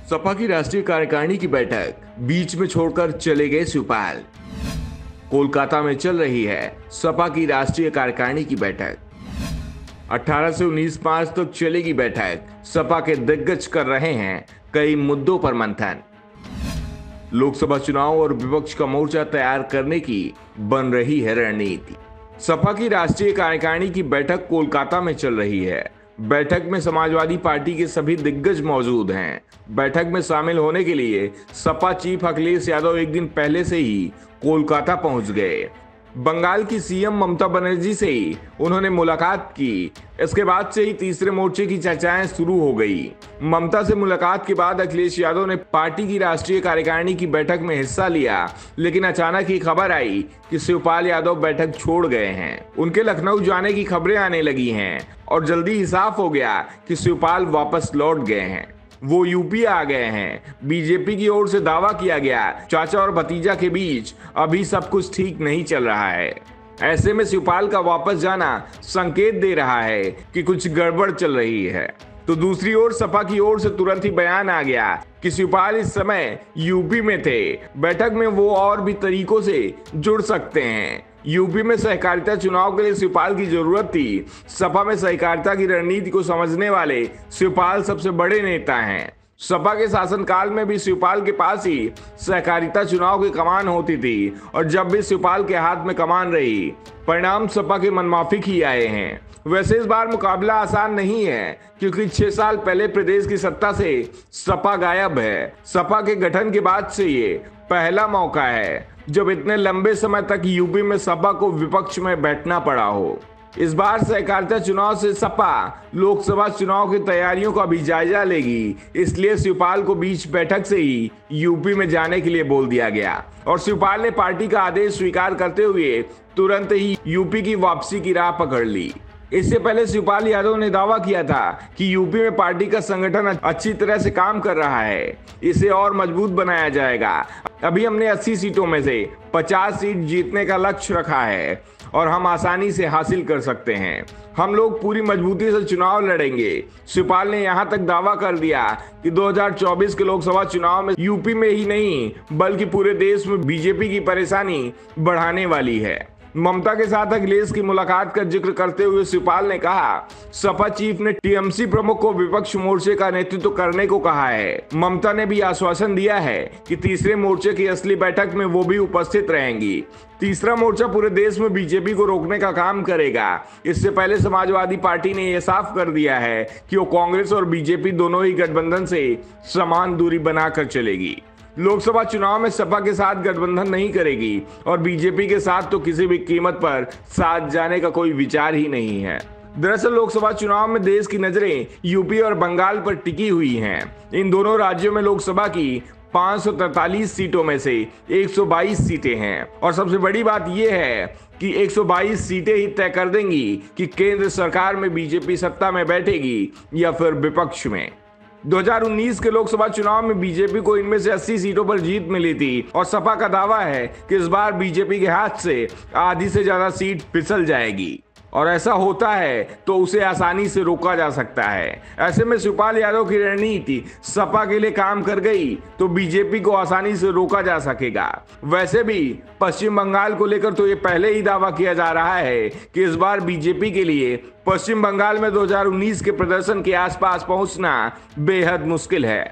सपा की राष्ट्रीय कार्यकारिणी की बैठक बीच में छोड़कर चले गए शिवपाल। कोलकाता में चल रही है सपा की राष्ट्रीय कार्यकारिणी की बैठक। 18 से 19 मार्च तक चलेगी बैठक। सपा के दिग्गज कर रहे हैं कई मुद्दों पर मंथन। लोकसभा चुनाव और विपक्ष का मोर्चा तैयार करने की बन रही है रणनीति। सपा की राष्ट्रीय कार्यकारिणी की बैठक कोलकाता में चल रही है। बैठक में समाजवादी पार्टी के सभी दिग्गज मौजूद हैं। बैठक में शामिल होने के लिए सपा चीफ अखिलेश यादव एक दिन पहले से ही कोलकाता पहुंच गए। बंगाल की सीएम ममता बनर्जी से ही उन्होंने मुलाकात की। इसके बाद से ही तीसरे मोर्चे की चर्चाएं शुरू हो गई। ममता से मुलाकात के बाद अखिलेश यादव ने पार्टी की राष्ट्रीय कार्यकारिणी की बैठक में हिस्सा लिया, लेकिन अचानक ही खबर आई कि शिवपाल यादव बैठक छोड़ गए हैं। उनके लखनऊ जाने की खबरें आने लगी हैं और जल्दी ही साफ हो गया कि शिवपाल वापस लौट गए हैं। वो यूपी आ गए हैं। बीजेपी की ओर से दावा किया गया चाचा और भतीजा के बीच अभी सब कुछ ठीक नहीं चल रहा है। ऐसे में शिवपाल का वापस जाना संकेत दे रहा है कि कुछ गड़बड़ चल रही है। तो दूसरी ओर सपा की ओर से तुरंत ही बयान आ गया कि शिवपाल इस समय यूपी में थे। बैठक में वो और भी तरीकों से जुड़ सकते हैं। यूपी में सहकारिता चुनाव के लिए शिवपाल की जरूरत थी। सपा में सहकारिता की रणनीति को समझने वाले शिवपाल सबसे बड़े नेता हैं। सपा के शासनकाल में भी शिवपाल के पास ही सहकारिता चुनाव की कमान होती थी और जब भी शिवपाल के हाथ में कमान रही, परिणाम सपा के मनमाफिक ही आए हैं। वैसे इस बार मुकाबला आसान नहीं है, क्योंकि 6 साल पहले प्रदेश की सत्ता से सपा गायब है। सपा के गठन के बाद से ये पहला मौका है जब इतने लंबे समय तक यूपी में सपा को विपक्ष में बैठना पड़ा हो। इस बार सहकारिता चुनाव से सपा लोकसभा चुनाव की तैयारियों का भी जायजा लेगी, इसलिए शिवपाल को बीच बैठक से ही यूपी में जाने के लिए बोल दिया गया और शिवपाल ने पार्टी का आदेश स्वीकार करते हुए तुरंत ही यूपी की वापसी की राह पकड़ ली। इससे पहले शिवपाल यादव ने दावा किया था कि यूपी में पार्टी का संगठन अच्छी तरह से काम कर रहा है, इसे और मजबूत बनाया जाएगा। अभी हमने 80 सीटों में से 50 सीट जीतने का लक्ष्य रखा है और हम आसानी से हासिल कर सकते हैं। हम लोग पूरी मजबूती से चुनाव लड़ेंगे। शिवपाल ने यहां तक दावा कर दिया कि 2024 के लोकसभा चुनाव में यूपी में ही नहीं बल्कि पूरे देश में बीजेपी की परेशानी बढ़ाने वाली है। ममता के साथ अखिलेश की मुलाकात का जिक्र करते हुए शिवपाल ने कहा, सपा चीफ ने टीएमसी प्रमुख को विपक्ष मोर्चे का नेतृत्व करने को कहा है। ममता ने भी आश्वासन दिया है कि तीसरे मोर्चे की असली बैठक में वो भी उपस्थित रहेंगी। तीसरा मोर्चा पूरे देश में बीजेपी को रोकने का काम करेगा। इससे पहले समाजवादी पार्टी ने यह साफ कर दिया है कि वो कांग्रेस और बीजेपी दोनों ही गठबंधन से समान दूरी बनाकर चलेगी। लोकसभा चुनाव में सपा के साथ गठबंधन नहीं करेगी और बीजेपी के साथ तो किसी भी कीमत पर साथ जाने का कोई विचार ही नहीं है। दरअसल लोकसभा चुनाव में देश की नजरें यूपी और बंगाल पर टिकी हुई हैं। इन दोनों राज्यों में लोकसभा की 543 सीटों में से 122 सीटें हैं और सबसे बड़ी बात यह है कि 122 सीटें ही तय कर देंगी कि केंद्र सरकार में बीजेपी सत्ता में बैठेगी या फिर विपक्ष में। 2019 के लोकसभा चुनाव में बीजेपी को इनमें से 80 सीटों पर जीत मिली थी और सपा का दावा है कि इस बार बीजेपी के हाथ से आधी से ज्यादा सीट फिसल जाएगी और ऐसा होता है तो उसे आसानी से रोका जा सकता है। ऐसे में शिवपाल यादव की रणनीति सपा के लिए काम कर गई तो बीजेपी को आसानी से रोका जा सकेगा। वैसे भी पश्चिम बंगाल को लेकर तो ये पहले ही दावा किया जा रहा है कि इस बार बीजेपी के लिए पश्चिम बंगाल में 2019 के प्रदर्शन के आसपास पहुंचना बेहद मुश्किल है।